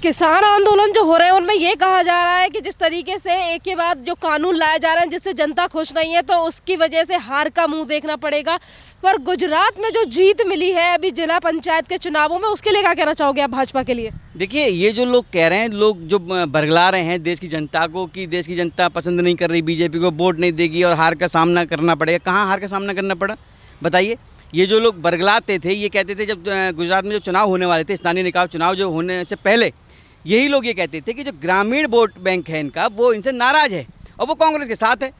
किसान आंदोलन जो हो रहे हैं उनमें ये कहा जा रहा है कि जिस तरीके से एक के बाद जो कानून लाए जा रहे हैं जिससे जनता खुश नहीं है, तो उसकी वजह से हार का मुंह देखना पड़ेगा। पर गुजरात में जो जीत मिली है अभी जिला पंचायत के चुनावों में, उसके लिए क्या कहना चाहोगे आप भाजपा के लिए? देखिए, ये जो लोग कह रहे हैं, लोग जो बरगला रहे हैं देश की जनता को कि देश की जनता पसंद नहीं कर रही, बीजेपी को वोट नहीं देगी और हार का सामना करना पड़ेगा। कहाँ हार का सामना करना पड़ा बताइए? ये जो लोग बरगलाते थे, ये कहते थे जब गुजरात में जो चुनाव होने वाले थे, स्थानीय निकाय चुनाव जो होने से पहले, यही लोग ये कहते थे कि जो ग्रामीण वोट बैंक है इनका, वो इनसे नाराज़ है और वो कांग्रेस के साथ है।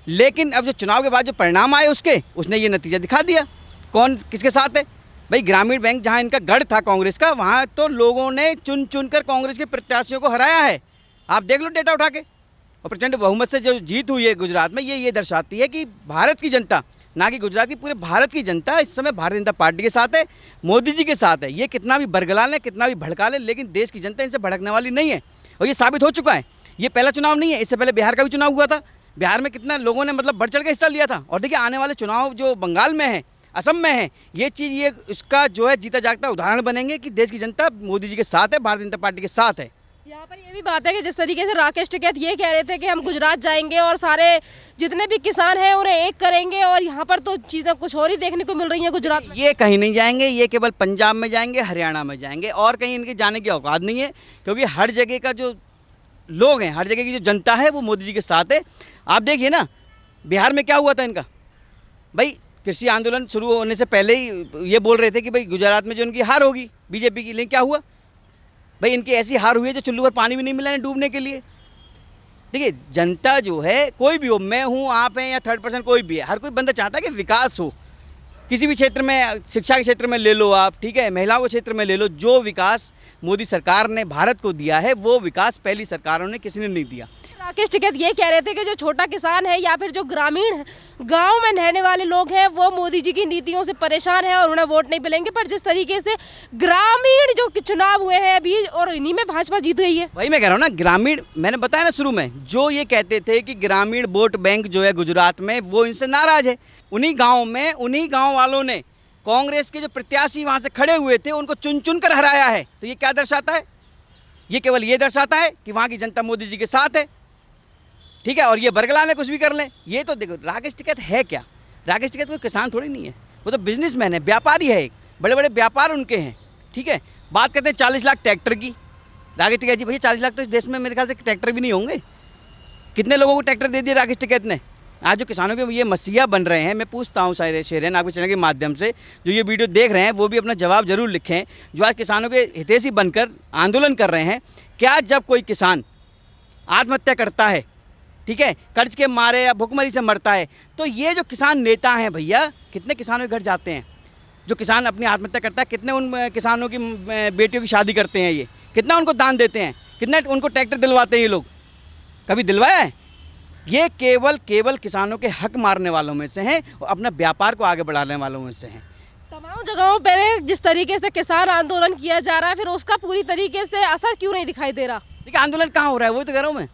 लेकिन अब जो चुनाव के बाद जो परिणाम आए उसने ये नतीजा दिखा दिया कौन किसके साथ है। भाई, ग्रामीण बैंक जहाँ इनका गढ़ था कांग्रेस का, वहाँ तो लोगों ने चुन चुन कर कांग्रेस के प्रत्याशियों को हराया है। आप देख लो डेटा उठा के। और प्रचंड बहुमत से जो जीत हुई है गुजरात में, ये दर्शाती है कि भारत की जनता, ना कि गुजरात की, पूरे भारत की जनता इस समय भारतीय जनता पार्टी के साथ है, मोदी जी के साथ है। ये कितना भी बरगला लें, कितना भी भड़का लें, लेकिन देश की जनता इनसे भड़कने वाली नहीं है और ये साबित हो चुका है। ये पहला चुनाव नहीं है, इससे पहले बिहार का भी चुनाव हुआ था। बिहार में कितना लोगों ने मतलब बढ़ चढ़ के हिस्सा लिया था। और देखिए, आने वाले चुनाव जो बंगाल में है, असम में है, ये चीज़ ये उसका जो है जीता जागता उदाहरण बनेंगे कि देश की जनता मोदी जी के साथ है, भारतीय जनता पार्टी के साथ है। यहाँ पर ये भी बात है कि जिस तरीके से राकेश टिकैत ये कह रहे थे कि हम गुजरात जाएंगे और सारे जितने भी किसान हैं उन्हें एक करेंगे, और यहाँ पर तो चीज़ें कुछ और ही देखने को मिल रही हैं गुजरात में। ये कहीं नहीं जाएंगे, ये केवल पंजाब में जाएंगे, हरियाणा में जाएंगे, और कहीं इनके जाने की औकात नहीं है, क्योंकि हर जगह का जो लोग हैं, हर जगह की जो जनता है, वो मोदी जी के साथ है। आप देखिए ना, बिहार में क्या हुआ था इनका। भाई, कृषि आंदोलन शुरू होने से पहले ही ये बोल रहे थे कि भाई गुजरात में जो इनकी हार होगी बीजेपी की, लेकिन क्या हुआ भाई? इनकी ऐसी हार हुई है जो चुल्लू पर पानी भी नहीं मिला है डूबने के लिए। देखिए, जनता जो है, कोई भी हो, मैं हूँ, आप हैं या थर्ड पर्सन कोई भी है, हर कोई बंदा चाहता है कि विकास हो। किसी भी क्षेत्र में, शिक्षा के क्षेत्र में ले लो आप, ठीक है, महिलाओं के क्षेत्र में ले लो, जो विकास मोदी सरकार ने भारत को दिया है, वो विकास पहली सरकारों ने किसी ने नहीं दिया। राकेश टिकैत ये कह रहे थे कि जो छोटा किसान है या फिर जो ग्रामीण गांव में रहने वाले लोग हैं, वो मोदी जी की नीतियों से परेशान हैं और उन्हें वोट नहीं मिलेंगे। पर जिस तरीके से ग्रामीण जो चुनाव हुए हैं अभी, और इन्हीं में भाजपा जीत गई है। वही मैं कह रहा हूँ ना, ग्रामीण, मैंने बताया ना शुरू में, जो ये कहते थे कि ग्रामीण वोट बैंक जो है गुजरात में, वो इनसे नाराज है। उन्हीं गाँव में, उन्हीं गाँव वालों ने कांग्रेस के जो प्रत्याशी वहाँ से खड़े हुए थे, उनको चुन चुन कर हराया है। तो ये क्या दर्शाता है? ये केवल ये दर्शाता है कि वहाँ की जनता मोदी जी के साथ है, ठीक है। और ये बरगला ने कुछ भी कर लें। ये तो देखो, राकेश टिकैत है क्या? राकेश टिकैत कोई किसान थोड़ी नहीं है, वो तो बिजनेसमैन है, व्यापारी है, एक बड़े बड़े व्यापार उनके हैं, ठीक है। बात करते हैं 40 लाख ट्रैक्टर की। राकेश टिकैत जी, भैया 40 लाख तो इस देश में मेरे ख्याल से ट्रैक्टर भी नहीं होंगे। कितने लोगों को ट्रैक्टर दे दिए राकेश टिकैत ने? आज जो किसानों के ये मसीहा बन रहे हैं, मैं पूछता हूँ शेरन आपके चैनल के माध्यम से, जो ये वीडियो देख रहे हैं वो भी अपना जवाब जरूर लिखें, जो आज किसानों के हितैषी बनकर आंदोलन कर रहे हैं। क्या जब कोई किसान आत्महत्या करता है, ठीक है, कर्ज के मारे या भुखमरी से मरता है, तो ये जो किसान नेता हैं भैया, कितने किसानों के घर जाते हैं? जो किसान अपनी आत्महत्या करता है, कितने उन किसानों की बेटियों की शादी करते हैं, ये कितना उनको दान देते हैं, कितने उनको ट्रैक्टर दिलवाते हैं ये लोग? कभी दिलवाया है? ये केवल किसानों के हक मारने वालों में से हैं और अपना व्यापार को आगे बढ़ाने वालों में से हैं। तमाम जगहों पर जिस तरीके से किसान आंदोलन किया जा रहा है, फिर उसका पूरी तरीके से असर क्यों नहीं दिखाई दे रहा? देखिए, आंदोलन कहाँ हो रहा है, वही तो कह रहा हूँ मैं।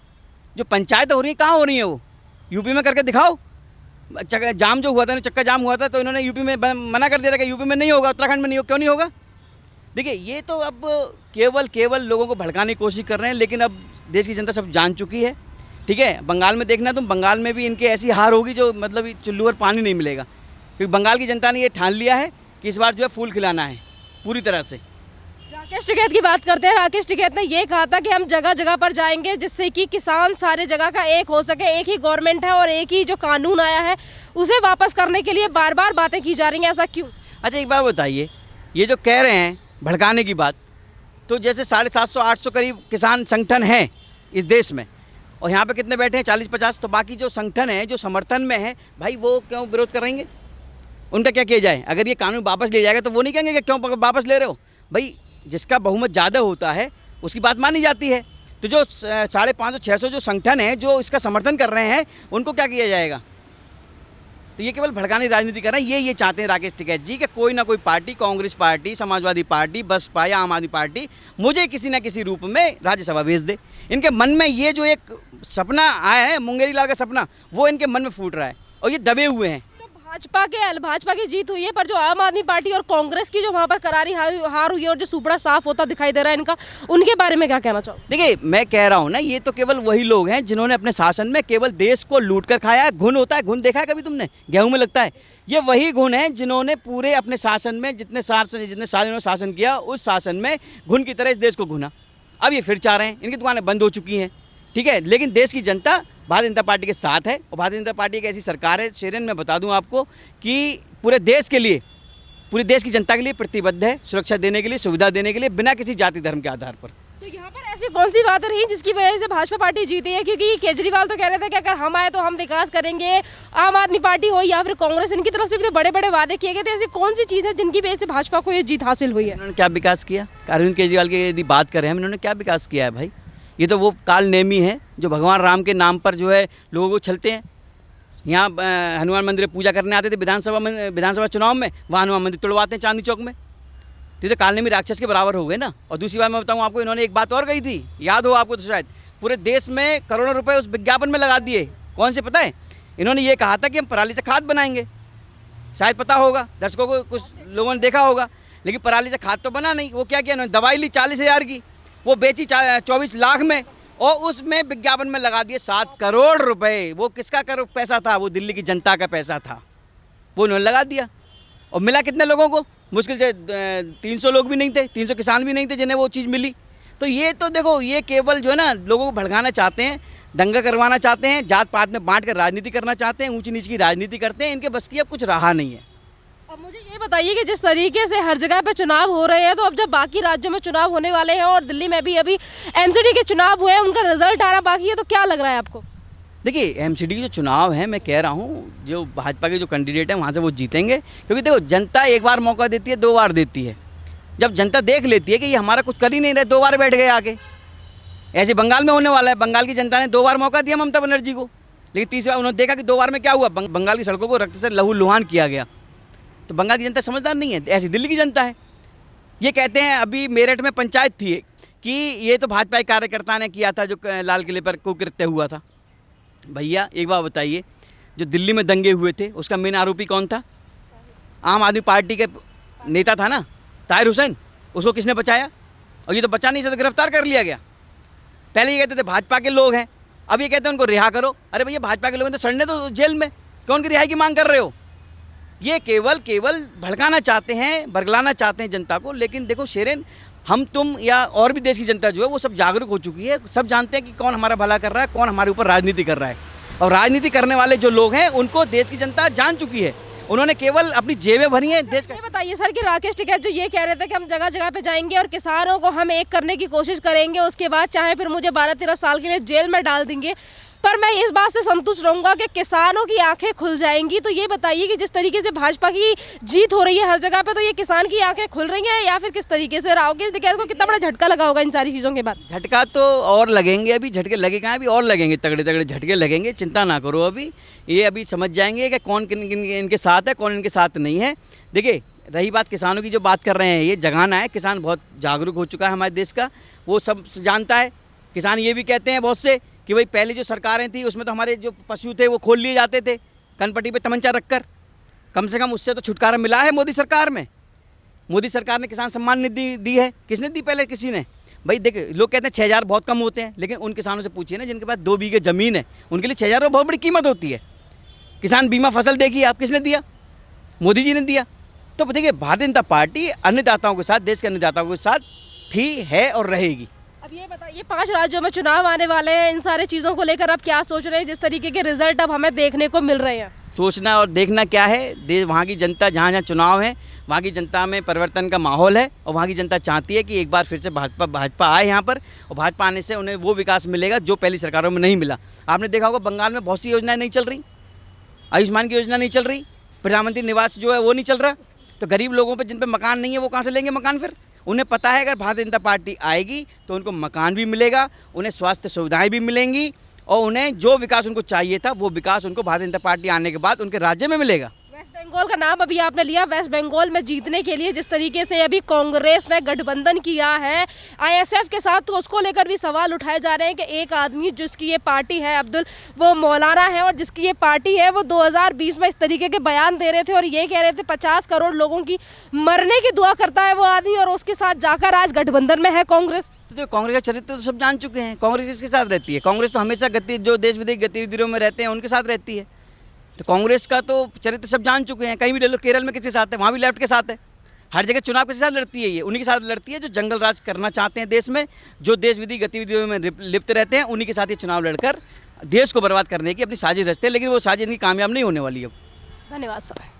जो पंचायत हो रही है, कहाँ हो रही है? वो यूपी में करके दिखाओ। जाम जो हुआ था ना, चक्का जाम हुआ था, तो इन्होंने यूपी में मना कर दिया था कि यूपी में नहीं होगा, उत्तराखंड में नहीं होगा। क्यों नहीं होगा? देखिए, ये तो अब केवल लोगों को भड़काने की कोशिश कर रहे हैं, लेकिन अब देश की जनता सब जान चुकी है, ठीक है। बंगाल में देखना तुम, बंगाल में भी इनकी ऐसी हार होगी जो मतलब चुल्लू पर पानी नहीं मिलेगा, क्योंकि बंगाल की जनता ने ये ठान लिया है कि इस बार जो है फूल खिलाना है पूरी तरह से। राकेश टिकैत की बात करते हैं। राकेश टिकैत ने ये कहा था कि हम जगह जगह पर जाएंगे जिससे कि किसान सारे जगह का एक हो सके। एक ही गवर्नमेंट है और एक ही जो कानून आया है उसे वापस करने के लिए बार बार बातें की जा रही हैं, ऐसा क्यों? अच्छा, एक बात बताइए, ये जो कह रहे हैं भड़काने की बात, तो जैसे 750-800 करीब किसान संगठन हैं इस देश में, और यहाँ पे कितने बैठे हैं? 40-50। तो बाकी जो संगठन हैं, जो समर्थन में हैं, भाई वो क्यों विरोध करेंगे? उनका क्या किया जाए? अगर ये कानून वापस ले जाएगा तो वो नहीं कहेंगे कि क्यों वापस ले रहे हो। भाई, जिसका बहुमत ज़्यादा होता है उसकी बात मानी जाती है। तो जो 550-600 जो संगठन हैं जो इसका समर्थन कर रहे हैं, उनको क्या किया जाएगा? तो ये केवल भड़काने की राजनीति कर रहे हैं। ये चाहते हैं राकेश टिकैत जी कि कोई ना कोई party, Congress party, Samajwadi party, BSP या आम आदमी पार्टी, मुझे किसी न किसी रूप में राज्यसभा भेज दे। इनके मन में ये जो एक सपना आया है, मुंगेरी लाल का सपना, वो इनके मन में फूट रहा है और ये दबे हुए हैं। भाजपा की जीत हुई है, पर जो आम आदमी पार्टी और कांग्रेस की जो वहाँ पर करारी हार हुई है और जो सुपड़ा साफ होता दिखाई दे रहा है इनका, उनके बारे में क्या कहना चाहो? देखिए, मैं कह रहा हूँ ना, ये तो केवल वही लोग हैं जिन्होंने अपने शासन में केवल देश को लूट कर खाया है। घुन होता है, घुन देखा है कभी तुमने? गेहूं में लगता है। ये वही घुन है जिन्होंने पूरे अपने शासन में जितने साल इन्होंने शासन किया, उस शासन में घुन की तरह इस देश को घुना। अब ये फिर चाह रहे हैं, इनकी दुकानें बंद हो चुकी हैं, ठीक है, लेकिन देश की जनता भारतीय जनता पार्टी के साथ है। और भारतीय जनता पार्टी एक ऐसी सरकार है, शेरन मैं बता दूं आपको, कि पूरे देश के लिए, पूरी देश की जनता के लिए प्रतिबद्ध है, सुरक्षा देने के लिए, सुविधा देने के लिए, बिना किसी जाति धर्म के आधार पर। तो यहाँ पर ऐसी कौन सी बात रही जिसकी वजह से भाजपा पार्टी जीती है? क्योंकि केजरीवाल तो कह रहे थे कि अगर हम आए तो हम विकास करेंगे, आम आदमी पार्टी हो या फिर कांग्रेस, इनकी तरफ से भी तो बड़े बड़े वादे किए गए थे। ऐसी कौन सी चीज़ है जिनकी वजह से भाजपा को ये जीत हासिल हुई है? इन्होंने क्या विकास किया? अरविंद केजरीवाल की यदि बात करें हम, इन्होंने क्या विकास किया है भाई? ये तो वो काल नेमी है जो भगवान राम के नाम पर जो है लोगों को छलते हैं। यहाँ हनुमान मंदिर में पूजा करने आते थे विधानसभा चुनाव में, वहाँ हनुमान मंदिर तुड़वाते हैं चांदनी चौक में। तो ये तो काल नेमी राक्षस के बराबर हो गए ना। और दूसरी बात मैं बताऊँ आपको, इन्होंने एक बात और कही थी, याद हो आपको तो शायद, पूरे देश में करोड़ों रुपये उस विज्ञापन में लगा दिए। कौन से पता है? इन्होंने ये कहा था कि हम पराली से खाद बनाएंगे, शायद पता होगा दर्शकों को, कुछ लोगों ने देखा होगा, लेकिन पराली से खाद तो बना नहीं। वो क्या किया इन्होंने? दवाई ली 40,000 की, वो बेची 24 लाख में, और उसमें विज्ञापन में लगा दिए 7 करोड़ रुपए। वो किसका पैसा था? वो दिल्ली की जनता का पैसा था, वो उन्होंने लगा दिया। और मिला कितने लोगों को? मुश्किल से 300 लोग भी नहीं थे, 300 किसान भी नहीं थे जिन्हें वो चीज़ मिली। तो ये तो देखो, ये केवल जो है ना लोगों को भड़काना चाहते हैं, दंगा करवाना चाहते हैं, जात पात में बांट कर राजनीति करना चाहते हैं, ऊंच नीच की राजनीति करते हैं। इनके बस की अब कुछ रहा नहीं है। अब मुझे ये बताइए कि जिस तरीके से हर जगह पे चुनाव हो रहे हैं, तो अब जब बाकी राज्यों में चुनाव होने वाले हैं और दिल्ली में भी अभी एमसीडी के चुनाव हुए हैं, उनका रिजल्ट आना बाकी है, तो क्या लग रहा है आपको? देखिए, एमसीडी के जो चुनाव हैं, मैं कह रहा हूँ जो भाजपा के जो कैंडिडेट हैं वहाँ से वो जीतेंगे। क्योंकि देखो, जनता एक बार मौका देती है, 2 बार देती है। जब जनता देख लेती है कि ये हमारा कुछ कर ही नहीं रहे, 2 बार बैठ गए आके। ऐसे बंगाल में होने वाला है। बंगाल की जनता ने 2 बार मौका दिया ममता बनर्जी को, लेकिन तीसरी बार उन्होंने देखा कि 2 बार में क्या हुआ, बंगाल की सड़कों को रक्त से लहूलुहान किया गया। तो बंगाल की जनता समझदार नहीं है, ऐसी दिल्ली की जनता है। ये कहते हैं, अभी मेरठ में पंचायत थी कि ये तो भाजपा के कार्यकर्ता ने किया था, जो लाल किले पर कुकृत्य हुआ था। भैया एक बात बताइए, जो दिल्ली में दंगे हुए थे उसका मेन आरोपी कौन था? आम आदमी पार्टी के नेता था ना, ताहिर हुसैन। उसको किसने बचाया? और ये तो बचा नहीं सकता, गिरफ्तार कर लिया गया। पहले ये कहते थे भाजपा के लोग हैं, अब ये कहते हैं उनको रिहा करो। अरे भैया, भाजपा के लोग हैं तो सड़ने तो जेल में, कौन की रिहाई की मांग कर रहे हो? ये केवल भड़काना चाहते हैं, बरगलाना चाहते हैं जनता को। लेकिन देखो शेरेन, हम तुम या और भी देश की जनता जो है वो सब जागरूक हो चुकी है। सब जानते हैं कि कौन हमारा भला कर रहा है, कौन हमारे ऊपर राजनीति कर रहा है। और राजनीति करने वाले जो लोग हैं उनको देश की जनता जान चुकी है। उन्होंने केवल अपनी जेबें भरी हैं देश का। ये बताइए सर कि राकेश टिकैत जो ये कह रहे थे कि हम जगह जगह पे जाएंगे और किसानों को हम एक करने की कोशिश करेंगे, उसके बाद चाहे फिर मुझे 12-13 साल के लिए जेल में डाल देंगे, पर मैं इस बात से संतुष्ट रहूंगा कि किसानों की आंखें खुल जाएंगी। तो ये बताइए कि जिस तरीके से भाजपा की जीत हो रही है हर जगह पे, तो ये किसान की आंखें खुल रही हैं या फिर किस तरीके से? राकेश टिकैत को कितना बड़ा झटका लगा होगा इन सारी चीज़ों के बाद? झटका तो और लगेंगे, अभी झटके लगे कहाँ, अभी और लगेंगे, तगड़े तगड़े झटके लगेंगे। चिंता ना करो, अभी ये अभी समझ जाएंगे कि कौन किन इनके साथ है, कौन इनके साथ नहीं है। देखिए, रही बात किसानों की जो बात कर रहे हैं, ये जगाना है। किसान बहुत जागरूक हो चुका है हमारे देश का, वो सब जानता है। किसान ये भी कहते हैं बहुत से कि भाई पहले जो सरकारें थी उसमें तो हमारे जो पशु थे वो खोल लिए जाते थे कनपट्टी पे तमंचा रखकर। कम से कम उससे तो छुटकारा मिला है मोदी सरकार में। मोदी सरकार ने किसान सम्मान निधि दी है। किसने दी? पहले किसी ने। भाई देखिए, लोग कहते हैं 6,000 बहुत कम होते हैं, लेकिन उन किसानों से पूछिए ना जिनके पास 2 बीघे ज़मीन है, उनके लिए 6,000 बहुत बड़ी कीमत होती है। किसान बीमा फसल देखिए आप, किसने दिया? मोदी जी ने दिया। तो देखिए, भारतीय जनता पार्टी अन्नदाताओं के साथ, देश के अन्नदाताओं के साथ थी, है और रहेगी। अब ये बताइए, 5 राज्यों में चुनाव आने वाले हैं, इन सारे चीज़ों को लेकर आप क्या सोच रहे हैं जिस तरीके के रिजल्ट अब हमें देखने को मिल रहे हैं? सोचना और देखना क्या है, वहाँ की जनता, जहाँ जहाँ चुनाव है वहाँ की जनता में परिवर्तन का माहौल है। और वहाँ की जनता चाहती है कि एक बार फिर से भाजपा आए यहाँ पर, और भाजपा आने से उन्हें वो विकास मिलेगा जो पहली सरकारों में नहीं मिला। आपने देखा होगा बंगाल में बहुत सी योजनाएं नहीं चल रही, आयुष्मान की योजना नहीं चल रही, प्रधानमंत्री निवास जो है वो नहीं चल रहा। तो गरीब लोगों पर जिन पर मकान नहीं है वो कहाँ से लेंगे मकान? फिर उन्हें पता है अगर भारतीय जनता पार्टी आएगी तो उनको मकान भी मिलेगा, उन्हें स्वास्थ्य सुविधाएं भी मिलेंगी, और उन्हें जो विकास उनको चाहिए था वो विकास उनको भारतीय जनता पार्टी आने के बाद उनके राज्य में मिलेगा। वैसे बंगाल का नाम अभी आपने लिया। वेस्ट बंगाल में जीतने के लिए जिस तरीके से अभी कांग्रेस ने गठबंधन किया है आईएसएफ के साथ, तो उसको लेकर भी सवाल उठाए जा रहे हैं कि एक आदमी जिसकी ये पार्टी है अब्दुल, वो मौलाना है और जिसकी ये पार्टी है वो 2020 में इस तरीके के बयान दे रहे थे और ये कह रहे थे 50 करोड़ लोगों की मरने की दुआ करता है वो आदमी, और उसके साथ जाकर आज गठबंधन में है कांग्रेस। तो देखो, कांग्रेस का चरित्र तो सब जान चुके हैं। कांग्रेस किसके साथ रहती है? कांग्रेस तो हमेशा जो देश विदेश गतिविधियों में रहते हैं उनके साथ रहती है। तो कांग्रेस का तो चरित्र सब जान चुके हैं। कहीं भी ले लो, केरल में किसके साथ है? वहाँ भी लेफ्ट के साथ है। हर जगह चुनाव किसके साथ लड़ती है? ये उन्हीं के साथ लड़ती है जो जंगल राज करना चाहते हैं देश में, जो देश विदेश गतिविधियों में लिप्त रहते हैं। उन्हीं के साथ ये चुनाव लड़कर देश को बर्बाद करने की अपनी साजिश रचते हैं, लेकिन वो साजिश इनकी कामयाब नहीं होने वाली है। धन्यवाद सर।